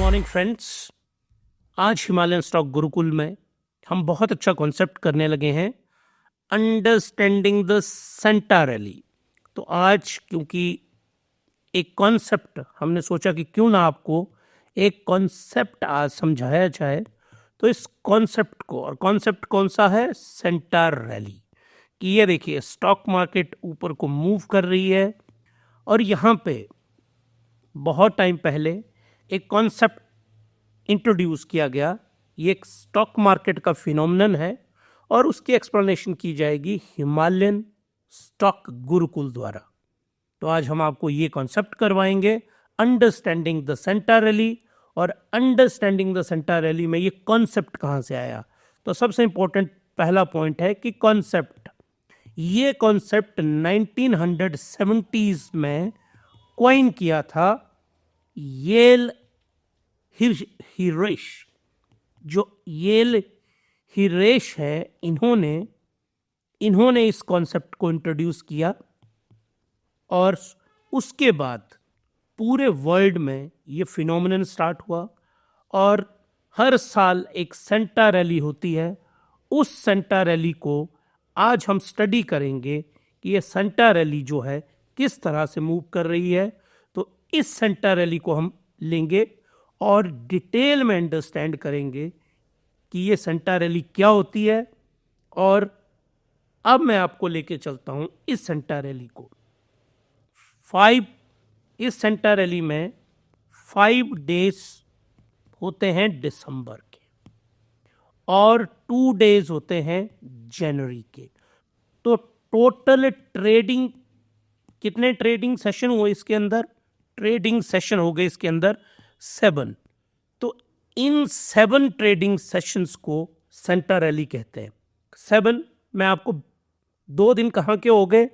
Morning friends. आज Himalayan stock Gurukul में हम बहुत अच्छा कॉन्सेप्ट करने लगे हैं, अंडरस्टैंडिंग द सेंटा रैली। तो आज क्योंकि एक कॉन्सेप्ट हमने सोचा कि क्यों ना आपको एक कॉन्सेप्ट आज समझाया जाए, तो इस कॉन्सेप्ट को, और कॉन्सेप्ट कौन सा है, सेंटा रैली। कि ये देखिए स्टॉक मार्केट ऊपर को मूव कर रही है और यहाँ पे बहुत टाइम पहले एक कॉन्सेप्ट इंट्रोड्यूस किया गया। ये एक स्टॉक मार्केट का फिनोमिनन है और उसकी एक्सप्लेनेशन की जाएगी हिमालयन स्टॉक गुरुकुल द्वारा। तो आज हम आपको ये कॉन्सेप्ट करवाएंगे, अंडरस्टैंडिंग द सेंटा रैली। और अंडरस्टैंडिंग द सेंटा रैली में ये कॉन्सेप्ट कहाँ से आया, तो सबसे इंपॉर्टेंट पहला पॉइंट है कि कॉन्सेप्ट, ये कॉन्सेप्ट 1970s में कॉइन किया था येल हिरेश। जो येल हिरेश है, इन्होंने इस कॉन्सेप्ट को इंट्रोड्यूस किया और उसके बाद पूरे वर्ल्ड में ये फिनोमिनन स्टार्ट हुआ और हर साल एक सेंटा रैली होती है। उस सेंटा रैली को आज हम स्टडी करेंगे कि ये सेंटा रैली जो है किस तरह से मूव कर रही है। तो इस सेंटा रैली को हम लेंगे और डिटेल में अंडरस्टैंड करेंगे कि ये सेंटा रैली क्या होती है। और अब मैं आपको लेके चलता हूं इस सेंटा रैली को। इस सेंटा रैली में 5 डेज होते हैं दिसंबर के और 2 डेज होते हैं जनवरी के। तो टोटल ट्रेडिंग, कितने ट्रेडिंग सेशन हुए इसके अंदर, ट्रेडिंग सेशन हो गए इसके अंदर 7। तो इन 7 ट्रेडिंग सेशंस को सेंटा रैली कहते हैं। 7 में आपको 2 दिन कहाँ के हो गए,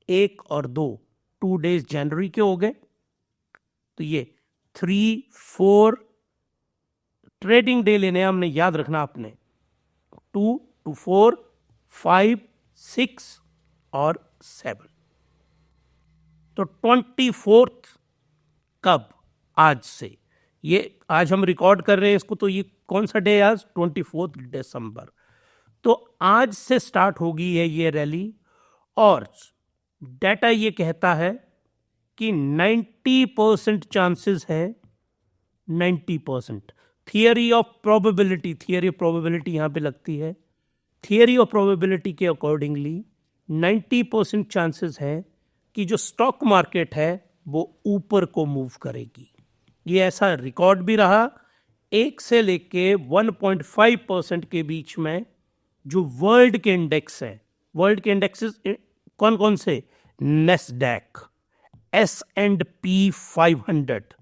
1 और 2 डेज जनवरी के हो गए। तो ये 3, 4 ट्रेडिंग डे लेने हैं, हमने याद रखना आपने। 2 to 4, 5, 6 और 7। तो 24th कब, आज से, ये आज हम रिकॉर्ड कर रहे हैं इसको, तो ये कौन सा डे है आज, 24 दिसंबर। तो आज से स्टार्ट होगी ये रैली और डाटा ये कहता है कि 90% चांसेस है, 90%। थियरी ऑफ प्रोबेबिलिटी यहां पे लगती है। थियरी ऑफ प्रोबेबिलिटी के अकॉर्डिंगली 90% चांसेस है कि जो स्टॉक मार्केट है वो ऊपर को मूव करेगी। ये ऐसा रिकॉर्ड भी रहा। 1 से लेके 1.5% के बीच में जो वर्ल्ड के इंडेक्स हैं, वर्ल्ड के इंडेक्सेस कौन कौन से, नेस्डैक, S&P 500,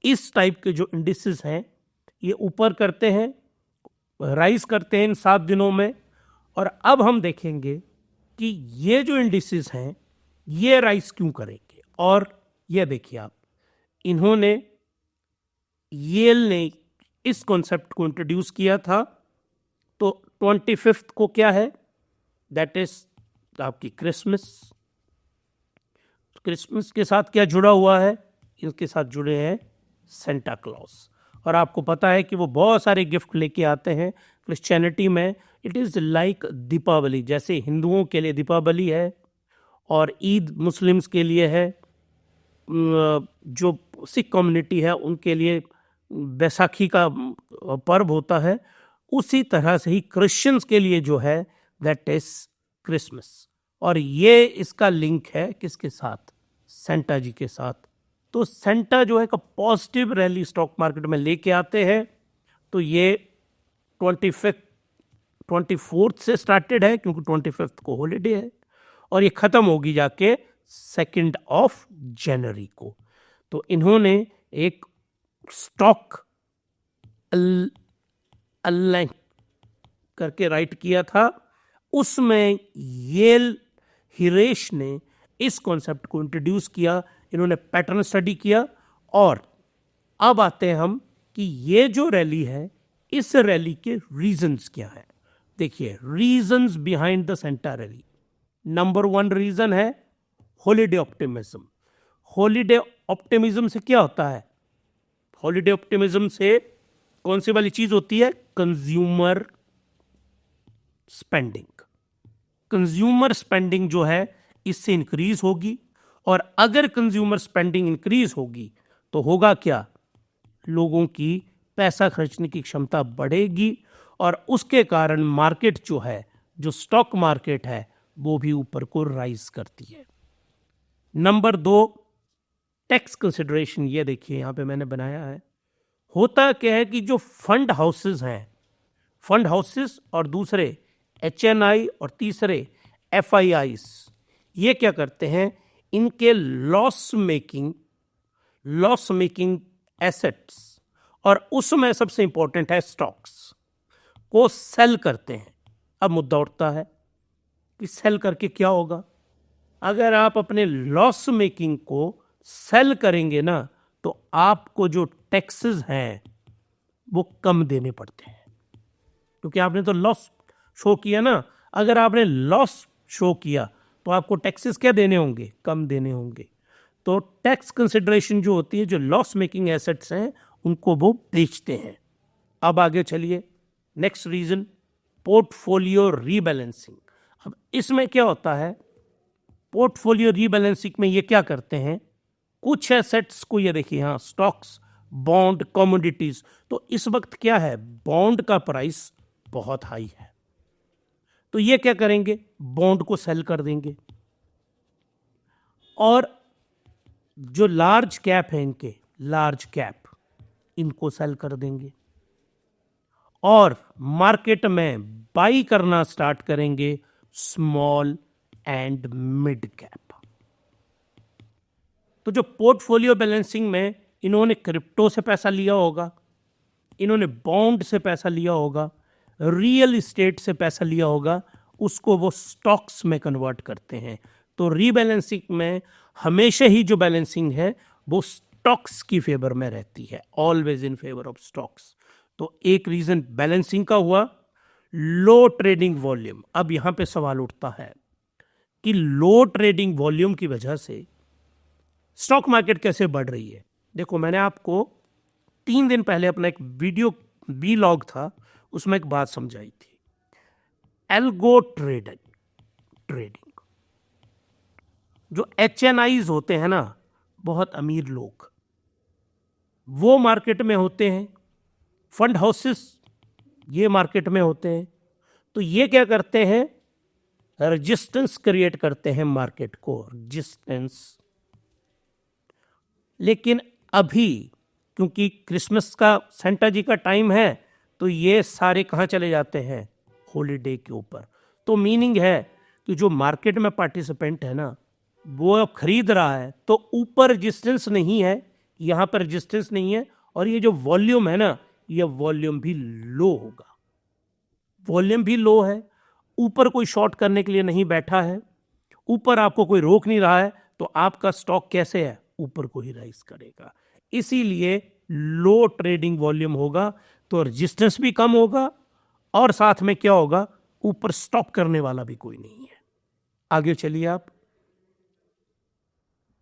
इस टाइप के जो इंडिसेस हैं ये ऊपर करते हैं, राइज करते हैं इन 7 दिनों में। और अब हम देखेंगे कि ये जो इंडिसेस हैं ये राइज क्यों करेंगे। और ये देखिए आप, येल ने इस कॉन्सेप्ट को इंट्रोड्यूस किया था। तो 25th को क्या है, दैट इज आपकी क्रिसमस के साथ क्या जुड़ा हुआ है, इसके साथ जुड़े हैं सेंटा क्लॉज। और आपको पता है कि वो बहुत सारे गिफ्ट लेके आते हैं। क्रिश्चियनिटी में इट इज़ लाइक दीपावली, जैसे हिंदुओं के लिए दीपावली है और ईद मुस्लिम्स के लिए है, जो सिख कम्युनिटी है उनके लिए बैसाखी का पर्व होता है, उसी तरह से ही क्रिश्चियंस के लिए जो है दैट इज क्रिसमस। और ये इसका लिंक है किसके साथ, सेंटा जी के साथ। तो सेंटा जो है का पॉजिटिव रैली स्टॉक मार्केट में लेके आते हैं। तो ये 24th से स्टार्टेड है क्योंकि 25th को हॉलीडे है और ये खत्म होगी जाके 2nd of जनवरी को। तो इन्होंने एक स्टॉक अलाइन करके राइट किया था, उसमें येल हिरेश ने इस कॉन्सेप्ट को इंट्रोड्यूस किया। इन्होंने पैटर्न स्टडी किया और अब आते हैं हम कि ये जो रैली है इस रैली के रीजंस क्या है। देखिए reasons behind the Santa rally, number 1 reason है हॉलीडे ऑप्टिमिज्म। हॉलीडे ऑप्टिमिज्म से क्या होता है, हॉलीडे ऑप्टिमिज्म से कौन सी वाली चीज होती है? Consumer spending. कंज्यूमर स्पेंडिंग जो है इससे इंक्रीज होगी, और अगर कंज्यूमर स्पेंडिंग इंक्रीज होगी तो होगा क्या? लोगों की पैसा खर्चने की क्षमता बढ़ेगी, और उसके कारण मार्केट जो है, जो स्टॉक मार्केट है, वो भी ऊपर को राइज करती है। Number 2, tax consideration. ये देखिए यहां पे मैंने बनाया है। होता क्या है कि जो फंड हाउसेस हैं, फंड हाउसेस और दूसरे HNI और तीसरे FIIs, ये क्या करते हैं? इनके लॉस मेकिंग एसेट्स, और उसमें सबसे इंपॉर्टेंट है स्टॉक्स, को सेल करते हैं। अब मुद्दा उठता है कि सेल करके क्या होगा? अगर आप अपने लॉस मेकिंग को सेल करेंगे ना, तो आपको जो टैक्सेस हैं वो कम देने पड़ते हैं, क्योंकि आपने तो लॉस शो किया ना। अगर आपने लॉस शो किया तो आपको टैक्सेस क्या देने होंगे? कम देने होंगे। तो टैक्स कंसिडरेशन जो होती है, जो लॉस मेकिंग एसेट्स हैं उनको वो बेचते हैं। अब आगे चलिए, नेक्स्ट रीजन, पोर्टफोलियो रीबैलेंसिंग। अब इसमें क्या होता है? पोर्टफोलियो रीबैलेंसिंग में ये क्या करते हैं? कुछ एसेट्स को, ये देखिए यहाँ स्टॉक्स, बॉन्ड, कमोडिटीज, तो इस वक्त क्या है? बॉन्ड का प्राइस बहुत हाई है, तो ये क्या करेंगे? बॉन्ड को सेल कर देंगे, और जो लार्ज कैप है इनके, लार्ज कैप, इनको सेल कर देंगे, और मार्केट में बाई करना स्टार्ट करेंगे स्मॉल एंड मिड कैप। तो जो पोर्टफोलियो बैलेंसिंग में इन्होंने क्रिप्टो से पैसा लिया होगा, इन्होंने बॉन्ड से पैसा लिया होगा, रियल एस्टेट से पैसा लिया होगा, उसको वो स्टॉक्स में कन्वर्ट करते हैं। तो रीबैलेंसिंग में हमेशा ही जो बैलेंसिंग है वो स्टॉक्स की फेवर में रहती है, always in favour of stocks. तो एक रीजन बैलेंसिंग का हुआ, लो ट्रेडिंग वॉल्यूम। अब यहां पे सवाल उठता है कि लो ट्रेडिंग वॉल्यूम की वजह से स्टॉक मार्केट कैसे बढ़ रही है। देखो, मैंने आपको 3 दिन पहले अपना एक वीडियो वीलॉग था, उसमें एक बात समझाई थी, एल्गो ट्रेडिंग। जो HNIs होते हैं ना, बहुत अमीर लोग, वो मार्केट में होते हैं, फंड हाउसेस ये मार्केट में होते हैं। तो ये क्या करते हैं? रेजिस्टेंस क्रिएट करते हैं मार्केट को, रेजिस्टेंस। लेकिन अभी क्योंकि क्रिसमस का, सेंटा जी का टाइम है, तो ये सारे कहाँ चले जाते हैं? हॉलीडे के ऊपर। तो मीनिंग है कि जो मार्केट में पार्टिसिपेंट है ना, वो अब खरीद रहा है, तो ऊपर रेजिस्टेंस नहीं है, यहाँ पर रेजिस्टेंस नहीं है, और ये जो वॉल्यूम है ना, ये वॉल्यूम भी लो होगा। वॉल्यूम भी लो है, ऊपर कोई शॉर्ट करने के लिए नहीं बैठा है, ऊपर आपको कोई रोक नहीं रहा है, तो आपका स्टॉक कैसे है? ऊपर को ही राइज करेगा। इसीलिए लो ट्रेडिंग वॉल्यूम होगा, तो रेजिस्टेंस भी कम होगा, और साथ में क्या होगा? ऊपर स्टॉप करने वाला भी कोई नहीं है। आगे चलिए आप,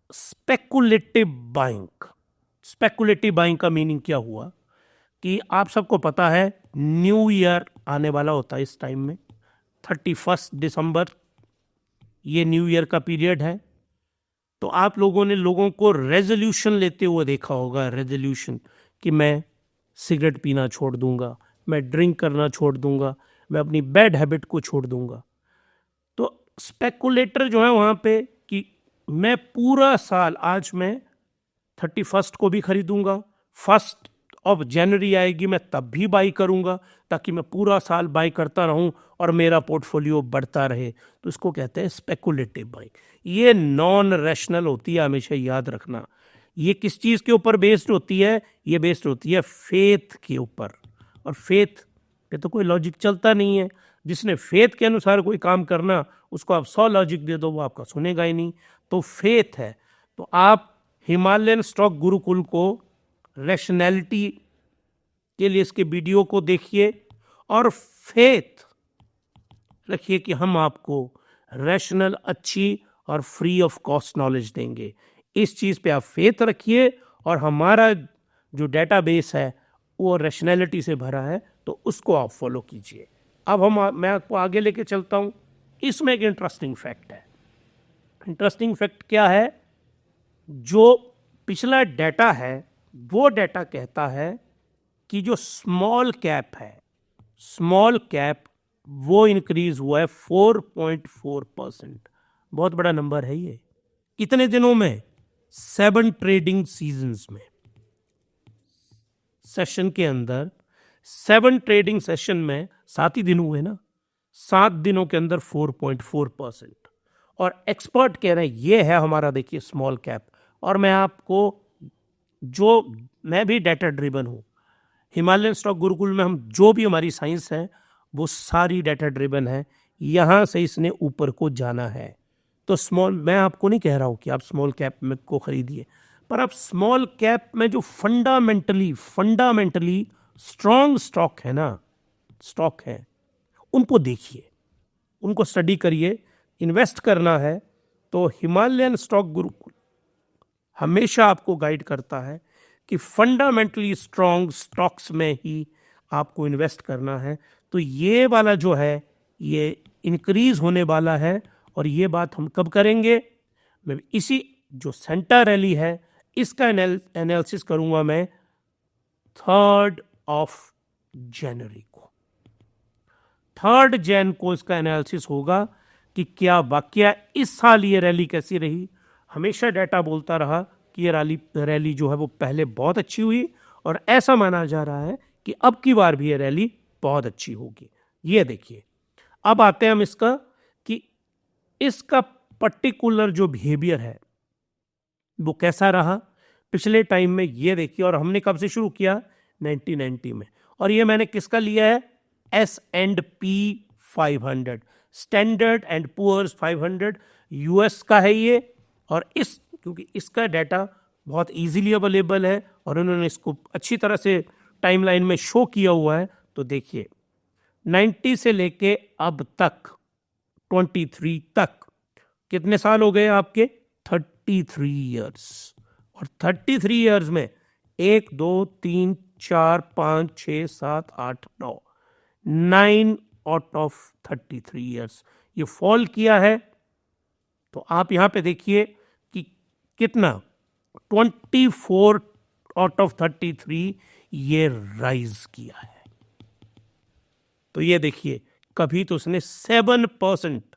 स्पेकुलेटिव बाइंग। स्पेकुलेटिव बाइंग का मीनिंग क्या हुआ कि आप सबको पता है न्यू ईयर आने वाला होता है इस टाइम में, 31 दिसंबर, ये न्यू ईयर का पीरियड है। तो आप लोगों ने लोगों को रेजोल्यूशन लेते हुए देखा होगा, रेजोल्यूशन कि मैं सिगरेट पीना छोड़ दूंगा, मैं ड्रिंक करना छोड़ दूंगा, मैं अपनी बैड हैबिट को छोड़ दूंगा। तो स्पेकुलेटर जो है वहाँ पे कि मैं पूरा साल, आज मैं 31 को भी खरीदूंगा, 1 जनवरी आएगी मैं तब भी बाई करूंगा, ताकि मैं पूरा साल बाई करता रहूं और मेरा पोर्टफोलियो बढ़ता रहे। तो इसको कहते हैं स्पेकुलेटिव बाइंग। ये नॉन रैशनल होती है, हमेशा याद रखना। ये किस चीज़ के ऊपर बेस्ड होती है? ये बेस्ड होती है फेथ के ऊपर, और फेथ पे तो कोई लॉजिक चलता नहीं है। जिसने फेथ के अनुसार कोई काम करना, उसको आप 100 लॉजिक दे दो, वो आपका सुनेगा ही नहीं। तो फेथ है। तो आप हिमालयन स्टॉक गुरुकुल को रैशनैलिटी के लिए इसके वीडियो को देखिए, और फेथ रखिए कि हम आपको रैशनल, अच्छी और फ्री ऑफ कॉस्ट नॉलेज देंगे। इस चीज़ पे आप फेथ रखिए, और हमारा जो डेटाबेस है वो रैशनैलिटी से भरा है, तो उसको आप फॉलो कीजिए। अब मैं आपको आगे लेके चलता हूँ। इसमें एक इंटरेस्टिंग फैक्ट है। इंटरेस्टिंग फैक्ट क्या है? जो पिछला डाटा है वो डाटा कहता है कि जो स्मॉल कैप है, स्मॉल कैप वो इंक्रीज हुआ है 4.4%। बहुत बड़ा नंबर है ये। कितने दिनों में? 7 ट्रेडिंग सीजन्स में। सेशन के अंदर 7 ट्रेडिंग सेशन में 7 ही दिन हुए ना, 7 दिनों के अंदर 4.4%। और एक्सपर्ट कह रहे हैं ये है हमारा, देखिए, स्मॉल कैप। और मैं आपको, मैं भी डाटा ड्रिवन हूँ, हिमालयन स्टॉक गुरुकुल में हम जो भी हमारी साइंस है वो सारी डाटा ड्रिवन है। यहाँ से इसने ऊपर को जाना है। तो मैं आपको नहीं कह रहा हूँ कि आप स्मॉल कैप में को खरीदिए, पर आप स्मॉल कैप में जो फंडामेंटली स्ट्रॉन्ग स्टॉक है ना, स्टॉक है, उनको देखिए, उनको स्टडी करिए। इन्वेस्ट करना है तो हिमालयन स्टॉक गुरुकुल हमेशा आपको गाइड करता है कि फंडामेंटली स्ट्रॉन्ग स्टॉक्स में ही आपको इन्वेस्ट करना है। तो ये वाला जो है ये इंक्रीज होने वाला है। और ये बात हम कब करेंगे? मैं इसी जो सेंटा रैली है इसका एनालिसिस करूंगा मैं 3 जनवरी को। 3 जैन को इसका एनालिसिस होगा कि क्या वाकया इस साल ये रैली कैसी रही। हमेशा डाटा बोलता रहा कि ये रैली जो है वो पहले बहुत अच्छी हुई, और ऐसा माना जा रहा है कि अब की बार भी ये रैली बहुत अच्छी होगी। ये देखिए, अब आते हैं हम इसका कि इसका पर्टिकुलर जो बिहेवियर है वो कैसा रहा पिछले टाइम में। ये देखिए, और हमने कब से शुरू किया? 1990 में। और ये मैंने किसका लिया है? S&P 500, standard and Poor's 500, US का है ये। और क्योंकि इसका डाटा बहुत इजीली अवेलेबल है और उन्होंने इसको अच्छी तरह से टाइमलाइन में शो किया हुआ है, तो देखिए 90 से लेके अब तक 23 तक कितने साल हो गए आपके? 33 इयर्स। और 33 इयर्स में 1 2 3 4 5 6 7 8 9 आउट ऑफ 33 इयर्स ये फॉल किया है। तो आप यहां पे देखिए कि कितना, 24 आउट ऑफ 33 ये राइज किया है। तो ये देखिए, कभी तो उसने 7%,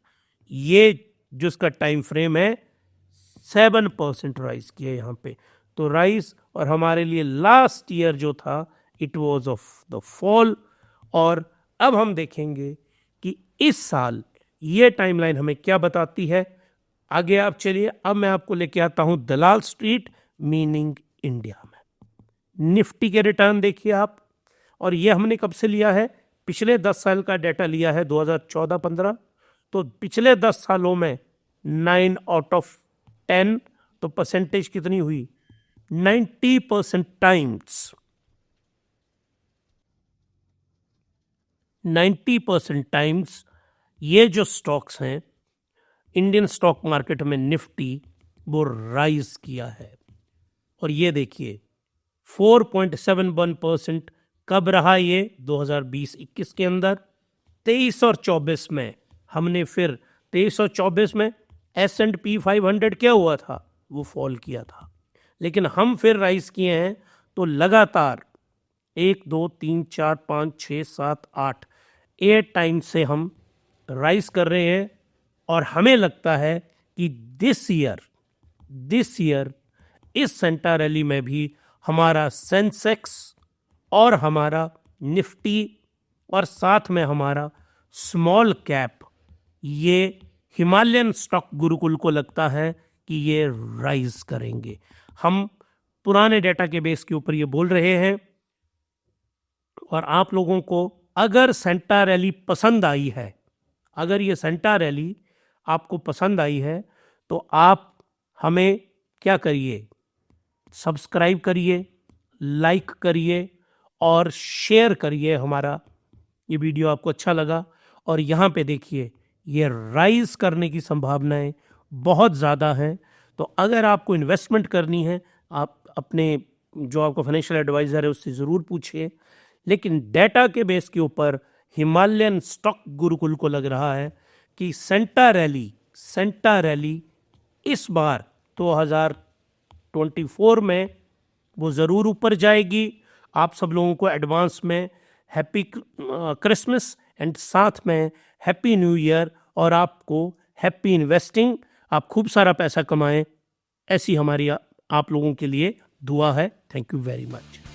ये जो उसका टाइम फ्रेम है 7% राइज किया यहां पे। तो राइज, और हमारे लिए लास्ट ईयर जो था it was of the fall. और अब हम देखेंगे कि इस साल ये टाइमलाइन हमें क्या बताती है। आगे आप चलिए, अब मैं आपको लेके आता हूं दलाल स्ट्रीट मीनिंग इंडिया में। निफ्टी के रिटर्न देखिए आप, और ये हमने कब से लिया है? पिछले 10 साल का डाटा लिया है, 2014-15। तो पिछले 10 सालों में 9 आउट ऑफ 10, तो परसेंटेज कितनी हुई? 90% टाइम्स। 90% टाइम्स ये जो स्टॉक्स हैं इंडियन स्टॉक मार्केट में, निफ्टी वो राइज किया है। और ये देखिए 4.71% कब रहा ये? 2020-21 के अंदर। 23 और 24 में हमने फिर 23 और 24 में S&P 500 क्या हुआ था? वो फॉल किया था। लेकिन हम फिर राइज किए हैं, तो लगातार 1 2 3 4 5 6 7 8 टाइम से हम राइज कर रहे हैं। और हमें लगता है कि दिस ईयर इस सेंटा रैली में भी हमारा सेंसेक्स और हमारा निफ्टी और साथ में हमारा स्मॉल कैप, ये हिमालयन स्टॉक गुरुकुल को लगता है कि ये राइज करेंगे। हम पुराने डेटा के बेस के ऊपर ये बोल रहे हैं। और आप लोगों को अगर सेंटा रैली पसंद आई है, अगर ये सेंटा रैली आपको पसंद आई है, तो आप हमें क्या करिए? सब्सक्राइब करिए, लाइक करिए और शेयर करिए। हमारा ये वीडियो आपको अच्छा लगा। और यहाँ पे देखिए, ये राइज करने की संभावनाएं बहुत ज़्यादा हैं। तो अगर आपको इन्वेस्टमेंट करनी है, आप अपने जो आपका फाइनेंशियल एडवाइजर है उससे ज़रूर पूछिए। लेकिन डेटा के बेस के ऊपर हिमालयन स्टॉक गुरुकुल को लग रहा है कि सेंटा रैली इस बार 2024 में वो ज़रूर ऊपर जाएगी। आप सब लोगों को एडवांस में हैप्पी क्रिसमस एंड साथ में हैप्पी न्यू ईयर, और आपको हैप्पी इन्वेस्टिंग। आप खूब सारा पैसा कमाएं, ऐसी हमारी आप लोगों के लिए दुआ है। Thank you very much.